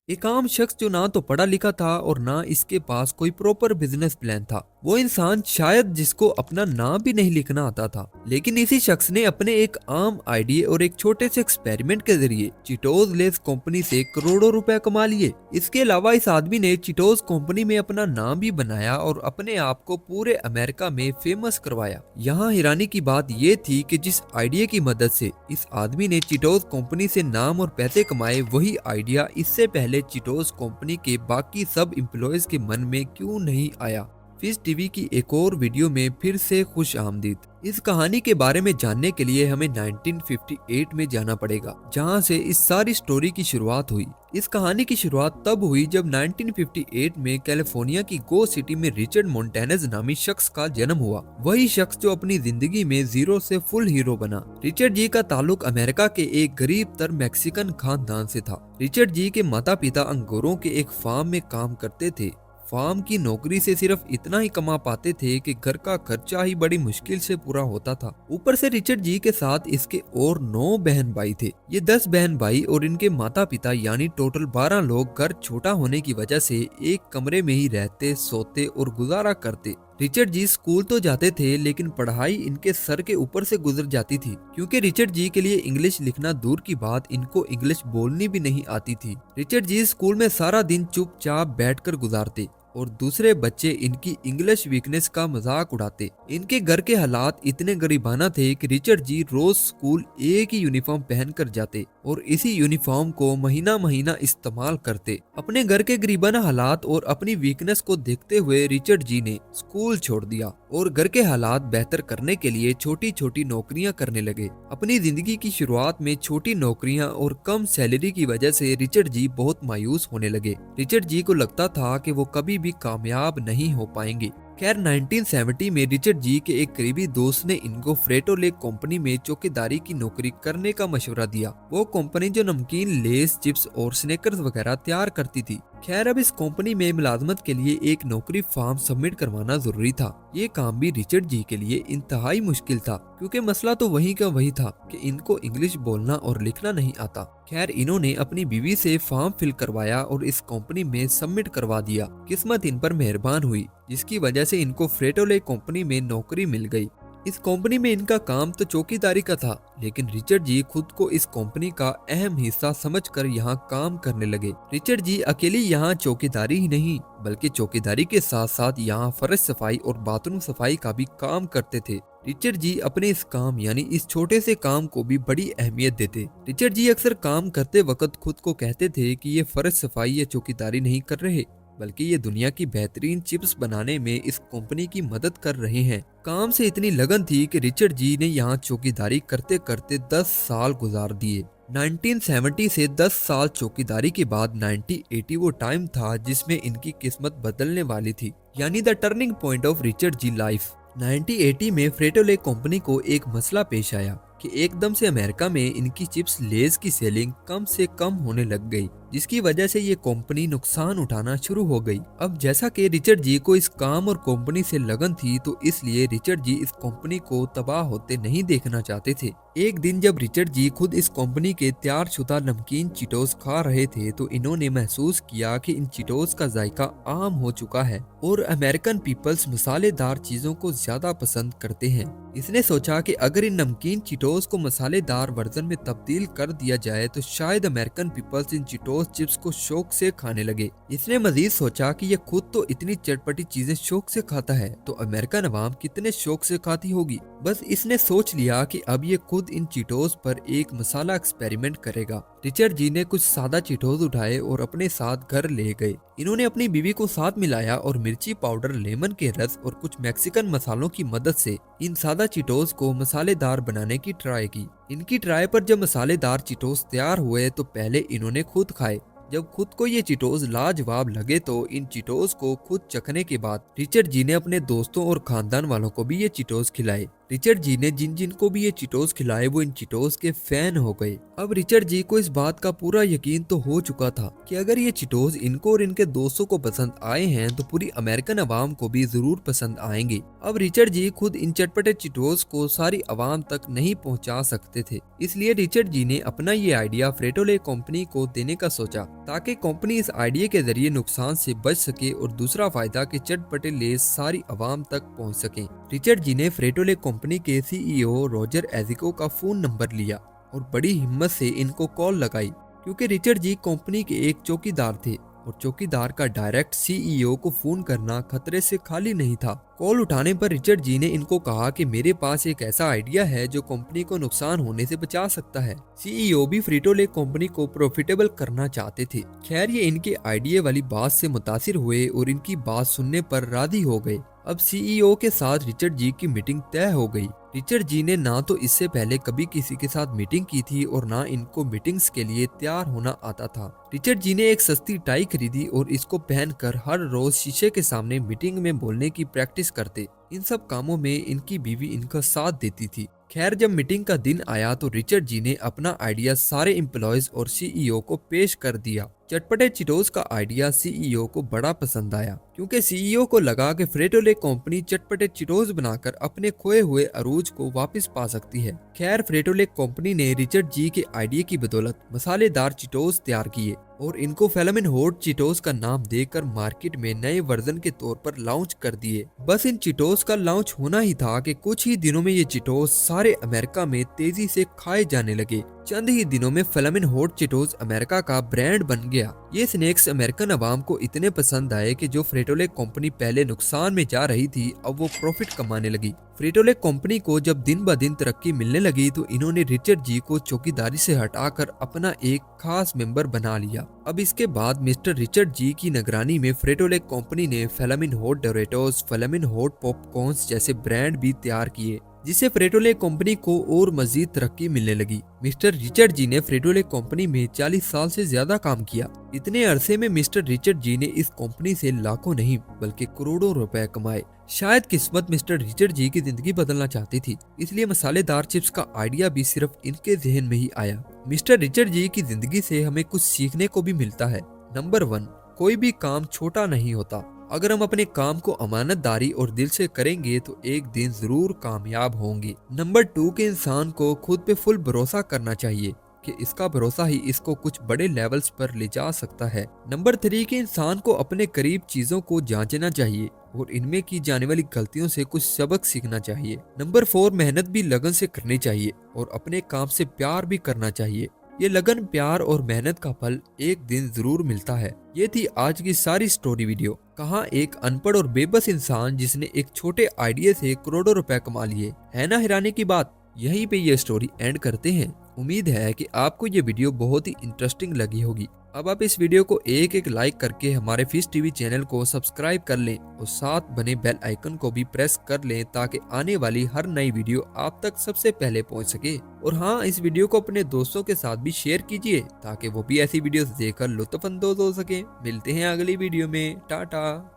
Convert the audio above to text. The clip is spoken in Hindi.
एक आम शख्स जो ना तो पढ़ा लिखा था और ना इसके पास कोई प्रॉपर बिजनेस प्लान था। वो इंसान शायद जिसको अपना नाम भी नहीं लिखना आता था, लेकिन इसी शख्स ने अपने एक आम आइडिया और एक छोटे से एक्सपेरिमेंट के जरिए चिटोज लेस कंपनी से करोड़ों रुपए कमा लिए। इसके अलावा इस आदमी ने चिटोज कंपनी में अपना नाम भी बनाया और अपने आप को पूरे अमेरिका में फेमस करवाया। यहाँ हैरानी की बात ये थी कि जिस आइडिया की मदद से इस आदमी ने चिटोज कंपनी से नाम और पैसे कमाए, वही आइडिया इससे पहले चिटोस कंपनी के बाकी सब एम्प्लॉयज के मन में क्यों नहीं आया। फिश टीवी की एक और वीडियो में फिर से खुश आमदीद। इस कहानी के बारे में जानने के लिए हमें 1958 में जाना पड़ेगा, जहां से इस सारी स्टोरी की शुरुआत हुई। इस कहानी की शुरुआत तब हुई जब 1958 में कैलिफोर्निया की गो सिटी में रिचर्ड मोंटेनेज नामी शख्स का जन्म हुआ। वही शख्स जो अपनी जिंदगी में जीरो से फुल हीरो बना। रिचर्ड जी का ताल्लुक अमेरिका के एक गरीब तर मैक्सिकन खानदान से था। रिचर्ड जी के माता पिता अंगूरों के एक फार्म में काम करते थे। फार्म की नौकरी से सिर्फ इतना ही कमा पाते थे कि घर का खर्चा ही बड़ी मुश्किल से पूरा होता था। ऊपर से रिचर्ड जी के साथ इसके और 9 बहन भाई थे। ये 10 बहन भाई और इनके माता पिता यानी टोटल 12 लोग घर छोटा होने की वजह से एक कमरे में ही रहते, सोते और गुजारा करते। रिचर्ड जी स्कूल तो जाते थे, लेकिन पढ़ाई इनके सर के ऊपर से गुजर जाती थी, क्योंकि रिचर्ड जी के लिए इंग्लिश लिखना दूर की बात, इनको इंग्लिश बोलनी भी नहीं आती थी। रिचर्ड जी स्कूल में सारा दिन चुपचाप बैठकर गुजारते और दूसरे बच्चे इनकी इंग्लिश वीकनेस का मजाक उड़ाते। इनके घर के हालात इतने गरीबाना थे कि रिचर्ड जी रोज स्कूल एक ही यूनिफॉर्म पहनकर जाते और इसी यूनिफॉर्म को महीना महीना इस्तेमाल करते। अपने घर के गरीबाना हालात और अपनी वीकनेस को देखते हुए रिचर्ड जी ने स्कूल छोड़ दिया और घर के हालात बेहतर करने के लिए छोटी छोटी नौकरियां करने लगे। अपनी जिंदगी की शुरुआत में छोटी नौकरियां और कम सैलरी की वजह से रिचर्ड जी बहुत मायूस होने लगे। रिचर्ड जी को लगता था कि वो कभी भी कामयाब नहीं हो पाएंगे। खैर 1970 में रिचर्ड जी के एक करीबी दोस्त ने इनको फ्रेटो ले कंपनी में चौकीदारी की नौकरी करने का मशवरा दिया। वो कंपनी जो नमकीन, लेस, चिप्स और स्नैकर्स वगैरह तैयार करती थी। खैर अब इस कंपनी में मुलाजमत के लिए एक नौकरी फॉर्म सबमिट करवाना जरूरी था। ये काम भी रिचर्ड जी के लिए इंतहाई मुश्किल था, क्योंकि मसला तो वही का वही था कि इनको इंग्लिश बोलना और लिखना नहीं आता। खैर इन्होंने अपनी बीवी से फॉर्म फिल करवाया और इस कंपनी में सबमिट करवा दिया। किस्मत इन पर मेहरबान हुई, जिसकी वजह से इनको फ्रेटोले कंपनी में नौकरी मिल गई। इस कंपनी में इनका काम तो चौकीदारी का था, लेकिन रिचर्ड जी खुद को इस कंपनी का अहम हिस्सा समझकर यहाँ काम करने लगे। रिचर्ड जी अकेले यहाँ चौकीदारी ही नहीं, बल्कि चौकीदारी के साथ साथ यहाँ फर्श सफाई और बाथरूम सफाई का भी काम करते थे। रिचर्ड जी अपने इस काम यानी इस छोटे से काम को भी बड़ी अहमियत देते। रिचर्ड जी अक्सर काम करते वक्त खुद को कहते थे कि ये फर्श सफाई या चौकीदारी नहीं कर रहे, बल्कि ये दुनिया की बेहतरीन चिप्स बनाने में इस कंपनी की मदद कर रहे हैं। काम से इतनी लगन थी कि रिचर्ड जी ने यहाँ चौकीदारी करते करते 10 साल गुजार दिए। 1970 से 10 साल चौकीदारी के बाद 1980 वो टाइम था जिसमें इनकी किस्मत बदलने वाली थी, यानी the turning point of Richard ji life. 1980 में फ्रेटोले कंपनी को एक मसला पेश आया कि एकदम से अमेरिका में इनकी चिप्स लेज की सेलिंग कम से कम होने लग गई, जिसकी वजह से ये कंपनी नुकसान उठाना शुरू हो गई। अब जैसा कि रिचर्ड जी को इस काम और कंपनी से लगन थी, तो इसलिए रिचर्ड जी इस कंपनी को तबाह होते नहीं देखना चाहते थे। एक दिन जब रिचर्ड जी खुद इस कंपनी के तैयार शुदा नमकीन चिटोस खा रहे थे, तो इन्होंने महसूस किया कि इन चिटोस का जायका आम हो चुका है और अमेरिकन पीपल्स मसालेदार चीजों को ज्यादा पसंद करते हैं। इसने सोचा कि अगर इन नमकीन चिटोस को मसालेदार वर्जन में तब्दील कर दिया जाए तो शायद अमेरिकन पीपल्स इन चिटोस चिप्स को शौक से खाने लगे। इसने मजीद सोचा कि ये खुद तो इतनी चटपटी चीजें शौक से खाता है, तो अमेरिकन अवाम कितने शौक से खाती होगी। बस इसने सोच लिया कि अब ये खुद इन चिटोस पर एक मसाला एक्सपेरिमेंट करेगा। रिचर्ड जी ने कुछ सादा चिटोस उठाए और अपने साथ घर ले गए। इन्होंने अपनी बीवी को साथ मिलाया और मिर्ची पाउडर, लेमन के रस और कुछ मैक्सिकन मसालों की मदद से इन सादा चिटोस को मसालेदार बनाने की ट्राई की। इनकी ट्राई पर जब मसालेदार चिटोस तैयार हुए तो पहले इन्होंने खुद खाए। जब खुद को ये चिटोस लाजवाब लगे तो इन चिटोस को खुद चखने के बाद रिचर्ड जी ने अपने दोस्तों और खानदान वालों को भी ये चिटोस खिलाए। रिचर्ड जी ने जिन जिन को भी ये चिटोस खिलाए वो इन चिटोस के फैन हो गए। अब रिचर्ड जी को इस बात का पूरा यकीन तो हो चुका था कि अगर ये चिटोस इनको और इनके दोस्तों को पसंद आए हैं तो पूरी अमेरिकन अवाम को भी जरूर पसंद आएंगे। अब रिचर्ड जी खुद इन चटपटे चिटोस को सारी अवाम तक नहीं पहुंचा सकते थे, इसलिए रिचर्ड जी ने अपना ये आइडिया फ्रेटोले कंपनी को देने का सोचा। ताकि कंपनी इस आइडिया के जरिए नुकसान से बच सके और दूसरा फायदा कि चटपटे लेस सारी आवाम तक पहुंच सके। रिचर्ड जी ने फ्रेटोले कंपनी के सीईओ रॉजर एजिको का फोन नंबर लिया और बड़ी हिम्मत से इनको कॉल लगाई, क्योंकि रिचर्ड जी कंपनी के एक चौकीदार थे और चौकीदार का डायरेक्ट सीईओ को फोन करना खतरे से खाली नहीं था। कॉल उठाने पर रिचर्ड जी ने इनको कहा कि मेरे पास एक ऐसा आइडिया है जो कंपनी को नुकसान होने से बचा सकता है। सीईओ भी फ्रीटोले कंपनी को प्रॉफिटेबल करना चाहते थे। खैर ये इनके आइडिया वाली बात से मुतासिर हुए और इनकी बात सुनने पर राजी हो गए। अब सीईओ के साथ रिचर्ड जी की मीटिंग तय हो गई। रिचर्ड जी ने ना तो इससे पहले कभी किसी के साथ मीटिंग की थी और ना इनको मीटिंग्स के लिए तैयार होना आता था। रिचर्ड जी ने एक सस्ती टाई खरीदी और इसको पहनकर हर रोज शीशे के सामने मीटिंग में बोलने की प्रैक्टिस करते। इन सब कामों में इनकी बीवी इनका साथ देती थी। खैर जब मीटिंग का दिन आया तो रिचर्ड जी ने अपना आइडिया सारे एम्प्लॉयज और सीईओ को पेश कर दिया। चटपटे चिटोस का आइडिया सीईओ को बड़ा पसंद आया, क्योंकि सीईओ को लगा कि फ्रेटोले कंपनी चटपटे चिटोस बनाकर अपने खोए हुए अरूज को वापस पा सकती है। खैर फ्रेटोले कंपनी ने रिचर्ड जी के आइडिया की बदौलत मसालेदार चिटोस तैयार किए और इनको फ्लेमिंग हॉट चिटोस का नाम देकर मार्केट में नए वर्जन के तौर पर लॉन्च कर दिए। बस इन चिटोस का लॉन्च होना ही था कि कुछ ही दिनों में ये चिटोस सारे अमेरिका में तेजी से खाए जाने लगे। चंद ही दिनों में फ्लेमिंग हॉट चिटोस अमेरिका का ब्रांड बन गया। ये स्नैक्स अमेरिकन अवाम को इतने पसंद आए कि जो फ्रेटोले कंपनी पहले नुकसान में जा रही थी अब वो प्रॉफिट कमाने लगी। फ्रेटोले कंपनी को जब दिन ब दिन तरक्की मिलने लगी तो इन्होंने रिचर्ड जी को चौकीदारी से हटाकर अपना एक खास मेंबर बना लिया। अब इसके बाद मिस्टर रिचर्ड जी की निगरानी में फ्रेटोले कंपनी ने flaming hot Doritos, flaming hot popcorns जैसे ब्रांड भी तैयार किए, जिससे फ्रेटोले कंपनी को और मजीद तरक्की मिलने लगी। मिस्टर रिचर्ड जी ने फ्रेटोले कंपनी में 40 साल से ज्यादा काम किया। इतने अरसे में मिस्टर रिचर्ड जी ने इस कंपनी से लाखों नहीं बल्कि करोड़ों रुपए कमाए। शायद किस्मत मिस्टर रिचर्ड जी की जिंदगी बदलना चाहती थी, इसलिए मसालेदार चिप्स का आइडिया भी सिर्फ इनके जहन में ही आया। मिस्टर रिचर्ड जी की जिंदगी से हमें कुछ सीखने को भी मिलता है। नंबर 1, कोई भी काम छोटा नहीं होता। अगर हम अपने काम को अमानतदारी और दिल से करेंगे तो एक दिन जरूर कामयाब होंगे। नंबर 2 के इंसान को खुद पे फुल भरोसा करना चाहिए कि इसका भरोसा ही इसको कुछ बड़े लेवल्स पर ले जा सकता है। नंबर 3 के इंसान को अपने करीब चीजों को जांचना चाहिए और इनमें की जाने वाली गलतियों से कुछ सबक सीखना चाहिए। नंबर 4 मेहनत भी लगन से करनी चाहिए और अपने काम से प्यार भी करना चाहिए। ये लगन, प्यार और मेहनत का फल एक दिन जरूर मिलता है। ये थी आज की सारी स्टोरी वीडियो। कहाँ एक अनपढ़ और बेबस इंसान जिसने एक छोटे आइडिया से करोड़ों रुपए कमा लिए। है ना हैरानी की बात। यहीं पे ये स्टोरी एंड करते हैं। उम्मीद है कि आपको ये वीडियो बहुत ही इंटरेस्टिंग लगी होगी। अब आप इस वीडियो को एक लाइक करके हमारे फिश टीवी चैनल को सब्सक्राइब कर लें और साथ बने बेल आइकन को भी प्रेस कर लें ताकि आने वाली हर नई वीडियो आप तक सबसे पहले पहुंच सके। और हाँ, इस वीडियो को अपने दोस्तों के साथ भी शेयर कीजिए ताकि वो भी ऐसी वीडियोस देखकर लुत्फ अंदोज हो सके। मिलते हैं अगली वीडियो में। टाटा।